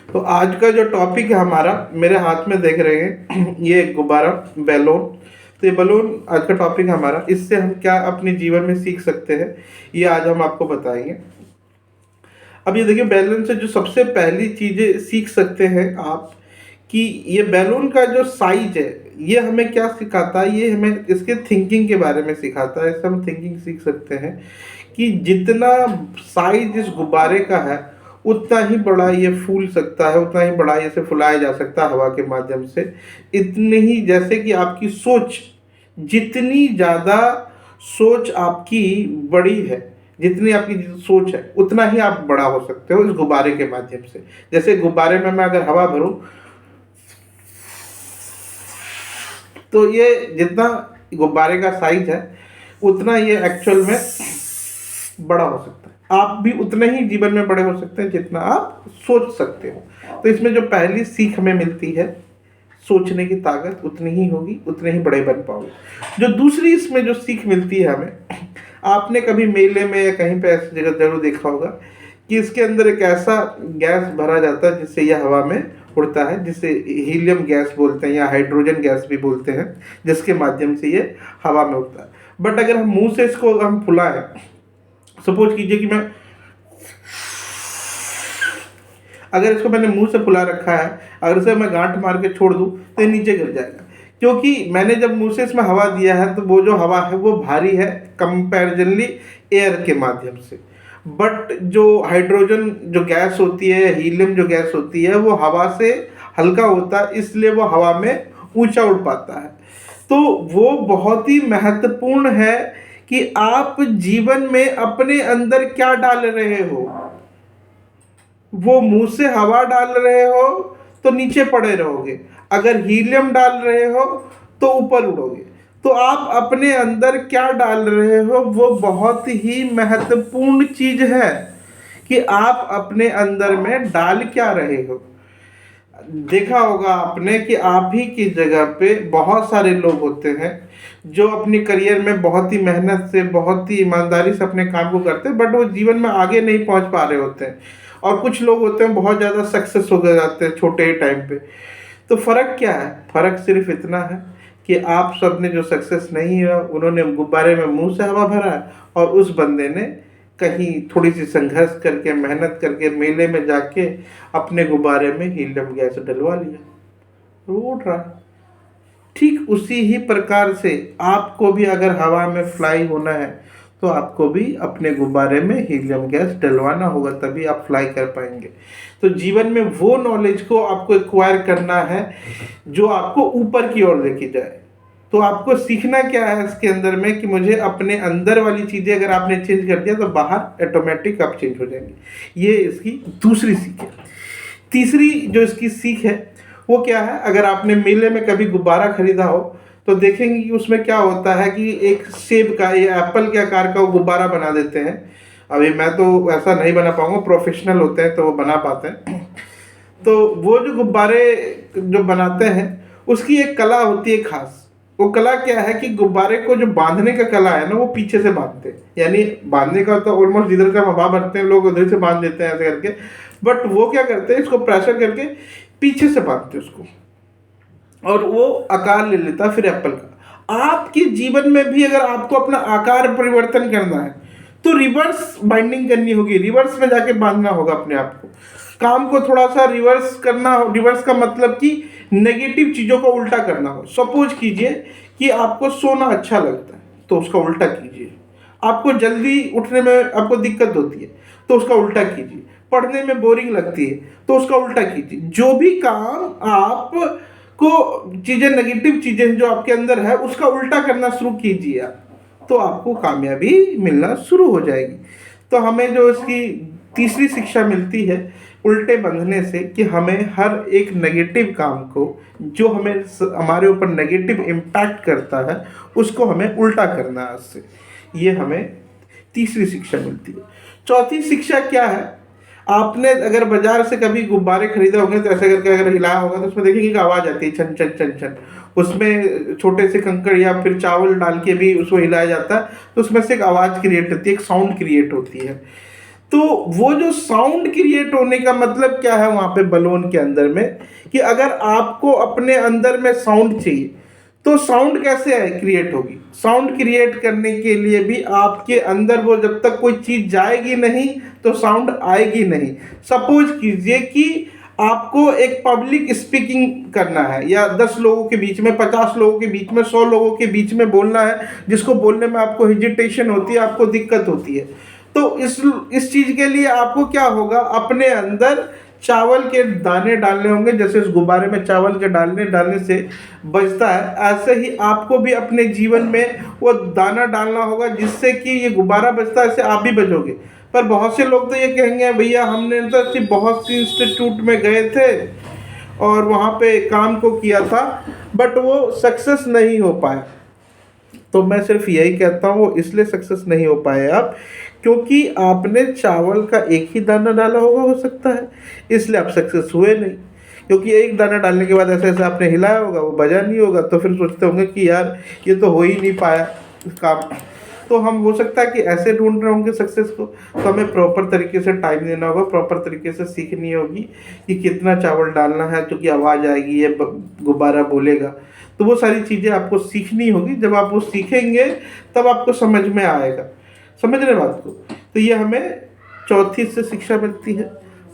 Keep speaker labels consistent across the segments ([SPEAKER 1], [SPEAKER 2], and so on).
[SPEAKER 1] तो आज का जो टॉपिक है हमारा, मेरे हाथ में देख रहे हैं ये एक गुब्बारा बैलून। तो ये बलून आज का टॉपिक है हमारा। इससे हम क्या अपने जीवन में सीख सकते हैं, ये आज हम आपको बताएंगे। अब ये देखिए, बैलून से जो सबसे पहली चीजें सीख सकते हैं आप, कि ये बैलून का जो साइज है ये हमें क्या सिखाता है, ये हमें इसके थिंकिंग के बारे में सिखाता है। इससे हम थिंकिंग सीख सकते हैं कि जितना साइज इस गुब्बारे का है उतना ही बड़ा ये फूल सकता है, उतना ही बड़ा इसे फुलाया जा सकता है हवा के माध्यम से। इतने ही जैसे कि आपकी सोच, जितनी ज़्यादा सोच आपकी बड़ी है, जितनी आपकी सोच है उतना ही आप बड़ा हो सकते हो इस गुब्बारे के माध्यम से। जैसे गुब्बारे में मैं अगर हवा भरूं तो ये जितना गुब्बारे का साइज है उतना ये एक्चुअल में बड़ा हो सकता है। आप भी उतने ही जीवन में बड़े हो सकते हैं जितना आप सोच सकते हो। तो इसमें जो पहली सीख हमें मिलती है, सोचने की ताकत उतनी ही होगी, उतने ही बड़े बन पाओगे। जो दूसरी इसमें जो सीख मिलती है हमें, आपने कभी मेले में या कहीं पे ऐसी जगह जरूर देखा होगा कि इसके अंदर एक ऐसा गैस भरा जाता है जिससे यह हवा में उड़ता है, जिसे हीलियम गैस बोलते हैं या हाइड्रोजन गैस भी बोलते हैं, जिसके माध्यम से ये हवा में उड़ता है। बट अगर हम मुंह से इसको हम फुलाएं, सपोज कीजिए कि मैं अगर इसको मैंने मुंह से फुला रखा है, अगर इसे मैं गांठ मार के छोड़ दूं तो ये नीचे गिर जाएगा, क्योंकि मैंने जब मुंह से इसमें हवा दिया है तो वो जो हवा है वो भारी है कंपैरिजनली एयर के माध्यम से। बट जो हाइड्रोजन जो गैस होती है, हीलियम जो गैस होती है, वो हवा से हल्का होता है, इसलिए वो हवा में ऊंचा उड़ पाता है। तो वो बहुत ही महत्वपूर्ण है कि आप जीवन में अपने अंदर क्या डाल रहे हो। वो मुंह से हवा डाल रहे हो तो नीचे पड़े रहोगे, अगर हीलियम डाल रहे हो तो ऊपर उड़ोगे। तो आप अपने अंदर क्या डाल रहे हो वो बहुत ही महत्वपूर्ण चीज है, कि आप अपने अंदर में डाल क्या रहे हो। देखा होगा आपने कि आप ही की जगह पे बहुत सारे लोग होते हैं जो अपनी करियर में बहुत ही मेहनत से, बहुत ही ईमानदारी से अपने काम को करते हैं, बट वो जीवन में आगे नहीं पहुंच पा रहे होते हैं। और कुछ लोग होते हैं बहुत ज़्यादा सक्सेस हो गए जाते हैं छोटे ही टाइम पे। तो फ़र्क क्या है? फ़र्क सिर्फ इतना है कि आप सब ने जो सक्सेस नहीं है, उन्होंने गुब्बारे में मुंह से हवा भरा है, और उस बंदे ने कहीं थोड़ी सी संघर्ष करके, मेहनत करके, मेले में जाके अपने गुब्बारे में हीलियम गैस डलवा लिया, वो उड़ रहा है। ठीक उसी ही प्रकार से आपको भी अगर हवा में फ्लाई होना है तो आपको भी अपने गुब्बारे में हीलियम गैस डलवाना होगा, तभी आप फ्लाई कर पाएंगे। तो जीवन में वो नॉलेज को आपको एक्वायर करना है जो आपको ऊपर की ओर लेके जाए। तो आपको सीखना क्या है इसके अंदर में, कि मुझे अपने अंदर वाली चीज़ें अगर आपने चेंज कर दिया तो बाहर ऑटोमेटिक आप चेंज हो जाएंगे। ये इसकी दूसरी सीख है। तीसरी जो इसकी सीख है वो क्या है, अगर आपने मेले में कभी गुब्बारा खरीदा हो तो देखेंगे कि उसमें क्या होता है कि एक सेब का या एप्पल के आकार का वो गुब्बारा बना देते हैं। अभी मैं तो ऐसा नहीं बना पाऊंगा, प्रोफेशनल होते हैं तो वो बना पाते हैं। तो वो जो गुब्बारे जो बनाते हैं उसकी एक कला होती है खास। वो कला क्या है कि गुब्बारे को जो बांधने का कला है ना, वो पीछे से बांधते हैं। यानी बांधने का तो ऑलमोस्ट जिधर से हम हवा भरते हैं लोग उधर से बांध देते हैं ऐसे करके, बट वो क्या करते हैं, इसको प्रेशर करके पीछे से बांधते हैं उसको, और वो आकार ले लेता है फिर एप्पल का। आपके जीवन में भी अगर आपको अपना आकार परिवर्तन करना है तो रिवर्स बाइंडिंग करनी होगी, रिवर्स में जाके बांधना होगा अपने आप को। काम को थोड़ा सा रिवर्स करना हो। रिवर्स का मतलब कि नेगेटिव चीज़ों को उल्टा करना हो। सपोज कीजिए कि आपको सोना अच्छा लगता है तो उसका उल्टा कीजिए। आपको जल्दी उठने में आपको दिक्कत होती है तो उसका उल्टा कीजिए। पढ़ने में बोरिंग लगती है तो उसका उल्टा कीजिए। जो भी काम आप को चीज़ें, नेगेटिव चीज़ें जो आपके अंदर है उसका उल्टा करना शुरू कीजिए आप, तो आपको कामयाबी मिलना शुरू हो जाएगी। तो हमें जो इसकी तीसरी शिक्षा मिलती है उल्टे बंधने से, कि हमें हर एक नेगेटिव काम को जो हमें हमारे ऊपर नेगेटिव इम्पैक्ट करता है उसको हमें उल्टा करना है उससे। ये हमें तीसरी शिक्षा मिलती है। चौथी शिक्षा क्या है, आपने अगर बाजार से कभी गुब्बारे खरीदे होंगे तो ऐसे करके अगर हिलाया होगा तो उसमें देखेंगे कि आवाज़ आती है, छन छन छन छन। उसमें छोटे से कंकड़ या फिर चावल डाल के भी उसको हिलाया जाता है तो उसमें से एक आवाज़ क्रिएट होती है, एक साउंड क्रिएट होती है। तो वो जो साउंड क्रिएट होने का मतलब क्या है वहाँ पे बलून के अंदर में, कि अगर आपको अपने अंदर में साउंड चाहिए तो साउंड कैसे है क्रिएट होगी। साउंड क्रिएट करने के लिए भी आपके अंदर वो जब तक कोई चीज़ जाएगी नहीं तो साउंड आएगी नहीं। सपोज कीजिए कि आपको एक पब्लिक स्पीकिंग करना है, या 10 लोगों के बीच में, 50 लोगों के बीच में, 100 लोगों के बीच में बोलना है, जिसको बोलने में आपको हेजिटेशन होती है, आपको दिक्कत होती है। तो इस चीज़ के लिए आपको क्या होगा, अपने अंदर चावल के दाने डालने होंगे। जैसे इस गुब्बारे में चावल के डालने से बजता है, ऐसे ही आपको भी अपने जीवन में वो दाना डालना होगा जिससे कि ये गुब्बारा बजता है, ऐसे आप भी बजोगे। पर बहुत से लोग तो ये कहेंगे भैया हमने तो सिर्फ बहुत सी इंस्टीट्यूट में गए थे और वहाँ पे काम को किया था बट वो सक्सेस नहीं हो पाया। तो मैं सिर्फ यही कहता हूँ वो इसलिए सक्सेस नहीं हो पाए आप, क्योंकि आपने चावल का एक ही दाना डाला होगा, हो सकता है, इसलिए आप सक्सेस हुए नहीं। क्योंकि एक दाना डालने के बाद ऐसे ऐसे आपने हिलाया होगा, वो बजा नहीं होगा, तो फिर सोचते होंगे कि यार ये तो हो ही नहीं पाया काम। तो हम हो सकता है कि ऐसे ढूंढ रहे होंगे सक्सेस को। तो हमें प्रॉपर तरीके से टाइम देना होगा, प्रॉपर तरीके से सीखनी होगी कि कितना चावल डालना है तो कि आवाज़ आएगी, ये गुब्बारा बोलेगा। तो वो सारी चीज़ें आपको सीखनी होगी। जब आप वो सीखेंगे तब आपको समझ में आएगा। समझ रहे बात को। तो ये हमें चौथी से शिक्षा मिलती है।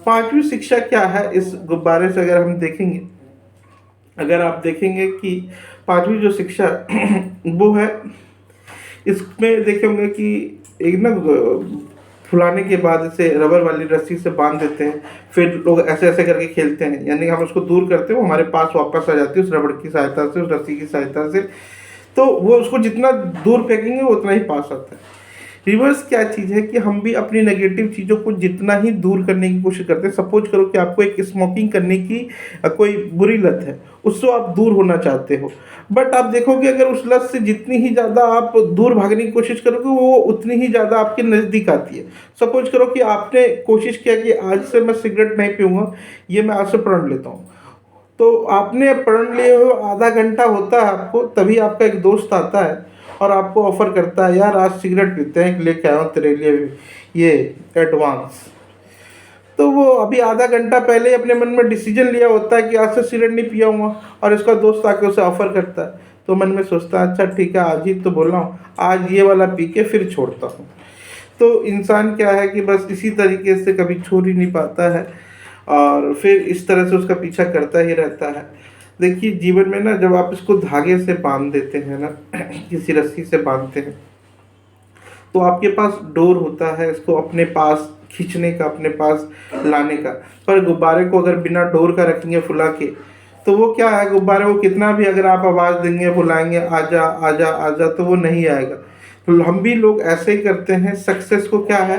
[SPEAKER 1] पांचवी शिक्षा क्या है इस गुब्बारे से अगर हम देखेंगे, अगर आप देखेंगे कि पांचवी जो शिक्षा वो है, इसमें देखे होंगे कि एक ना फुलाने के बाद इसे रबर वाली रस्सी से बांध देते हैं, फिर लोग ऐसे ऐसे करके खेलते हैं, यानी हम उसको दूर करते हैं, वो हमारे पास वापस आ जाती है उस रबड़ की सहायता से, उस रस्सी की सहायता से। तो वो उसको जितना दूर फेंकेंगे वो उतना ही पास आता है। रिवर्स क्या चीज़ है कि हम भी अपनी नेगेटिव चीज़ों को जितना ही दूर करने की कोशिश करते हैं। सपोज करो कि आपको एक स्मोकिंग करने की कोई बुरी लत है, उससे आप दूर होना चाहते हो, बट आप देखोगे अगर उस लत से जितनी ही ज़्यादा आप दूर भागने की कोशिश करोगे वो उतनी ही ज़्यादा आपके नज़दीक आती है। सपोज करो कि आपने कोशिश किया कि आज से मैं सिगरेट नहीं पीऊँगा, ये मैं आज से प्रण लेता हूँ। तो आपने प्रण लिए हुए आधा घंटा होता है आपको, तभी आपका एक दोस्त आता है और आपको ऑफर करता है यार आज सिगरेट पीते हैं, लेके आया हूँ तेरे लिए ये एडवांस। तो वो अभी आधा घंटा पहले ही अपने मन में डिसीजन लिया होता है कि आज से सिगरेट नहीं पियाऊंगा, और इसका दोस्त आके उसे ऑफर करता है, तो मन में सोचता है अच्छा ठीक है आज ही तो बोला हूँ, आज ये वाला पी के फिर छोड़ता हूँ। तो इंसान क्या है कि बस इसी तरीके से कभी छोड़ ही नहीं पाता है और फिर इस तरह से उसका पीछा करता ही रहता है। देखिए जीवन में ना जब आप इसको धागे से बांध देते हैं ना किसी रस्सी से बांधते हैं, तो आपके पास डोर होता है इसको अपने पास खींचने का, अपने पास लाने का। पर गुब्बारे को अगर बिना डोर का रखेंगे फुला के, तो वो क्या है, गुब्बारे को कितना भी अगर आप आवाज़ देंगे, बुलाएंगे आजा आजा आजा, तो वो नहीं आएगा। तो हम भी लोग ऐसे ही करते हैं। सक्सेस को क्या है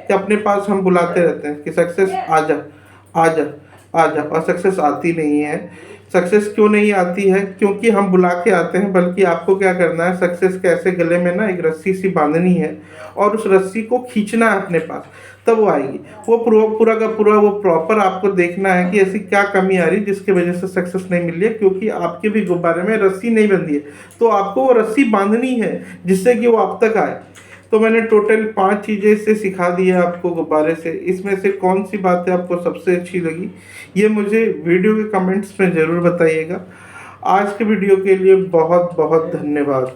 [SPEAKER 1] कि अपने पास हम बुलाते रहते हैं कि सक्सेस आजा आजा आजा, और सक्सेस आती नहीं है। सक्सेस क्यों नहीं आती है? क्योंकि हम बुला के आते हैं, बल्कि आपको क्या करना है, सक्सेस के ऐसे गले में ना एक रस्सी सी बांधनी है और उस रस्सी को खींचना है अपने पास, तब वो आएगी। वो पूरा का पूरा वो प्रॉपर आपको देखना है कि ऐसी क्या कमी आ रही है जिसकी वजह से सक्सेस नहीं मिल रही है, क्योंकि आपके भी गुब्बारे में रस्सी नहीं बंधी है। तो आपको वो रस्सी बांधनी है जिससे कि वो आप तक आए। तो मैंने टोटल 5 चीज़ें इससे सिखा दी है आपको गुब्बारे से। इसमें से कौन सी बातें आपको सबसे अच्छी लगी ये मुझे वीडियो के कमेंट्स में ज़रूर बताइएगा। आज के वीडियो के लिए बहुत बहुत धन्यवाद।